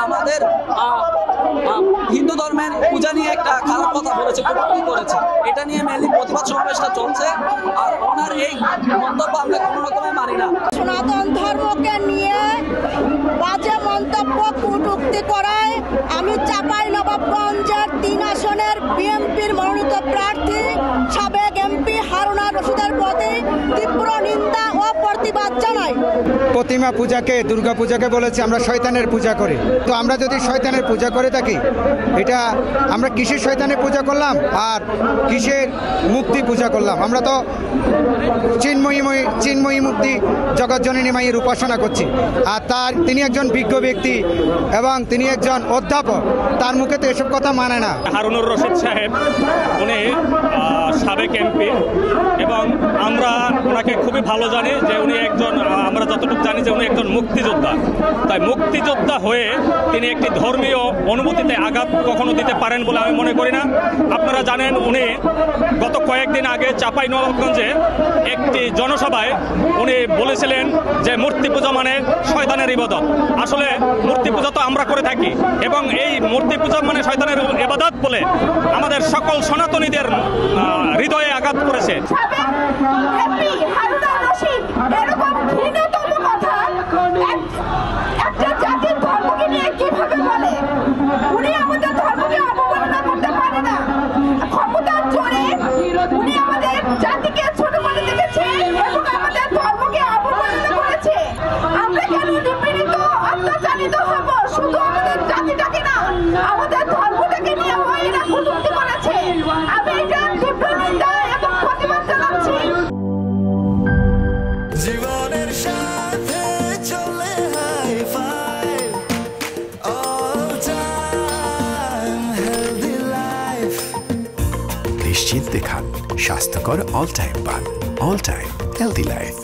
আমাদের হিন্দু ধর্মের পূজা নিয়ে একটা খারাপ কথা বলেছে, কটূক্তি করেছে। এটা নিয়ে মেনলি প্রতিবাদ সমাবেশটা চলছে। আর ওনার এই মন্তব্য আমরা কোনো রকমে মানি না। সনাতন ধর্মকে নিয়ে বাজে মন্তব্য কটূক্তি করায় আমি চাঁপাইনবাবগঞ্জের ৩ আসনের বিএনপির মনোনীত প্রার্থী সাবেক এমপি হারুনা রশিদের প্রতি তীব্র নিন্দা ও প্রতিবাদ জানাই। প্রতিমা পূজাকে, দুর্গা পূজাকে বলেছে আমরা শয়তানের পূজা করি। তো আমরা যদি শয়তানের পূজা করে থাকি, এটা আমরা কিসের শয়তানের পূজা করলাম আর কিসের মুক্তি পূজা করলাম? আমরা তো চিন্ময়ী মুক্তি জগৎজননী মায়ের উপাসনা করছি। আর তিনি একজন বিজ্ঞ ব্যক্তি এবং তিনি একজন অধ্যাপক, তার মুখে তো এসব কথা মানে না। হারুনুর রশিদ সাহেব উনি সাবেক এমপি এবং আমরা ওনাকে খুবই ভালো জানি যে উনি একজন, আমরা যতটুকু জানি যে উনি একজন মুক্তিযোদ্ধা। তাই মুক্তিযোদ্ধা হয়ে তিনি একটি ধর্মীয় অনুভূতিতে আঘাত কখনো দিতে পারেন বলে আমি মনে করি না। আপনারা জানেন উনি গত কয়েকদিন আগে চাঁপাইনবাবগঞ্জে একটি জনসভায় উনি বলেছিলেন যে মূর্তি পূজা মানে শয়তানের ইবাদত। আসলে মূর্তি পূজা তো আমরা করে থাকি এবং এই মূর্তি পূজা মানে শয়তানের ইবাদত বলে আমাদের সকল সনাতনীদের হৃদয়ে আঘাত করেছে। একটা জাতির ধর্মকে নিয়ে কিভাবে বলে? উনি আমাদের ধর্মকে অবমাননা করতে পারে না। ক্ষমতার জোরে উনি আমাদের জাতিকে ছোট করে দেখেছে এবং আমাদের ধর্মকে অবমাননা করেছে। আমরা কেন নিপীড়িত, অত্যাচারিত হব? শুধু আমাদের জাতিটাকে না, আমাদের ধর্মটাকে নিয়ে এরা কটূক্তি করেছে। আমি এটা তীব্র নিন্দা এবং প্রতিবাদ জানাচ্ছি। জীবনের সাথে চলে high five all time healthy life. নিশ্চিন্তে খান স্বাস্থ্যকর অল টাইম পান। All time healthy life.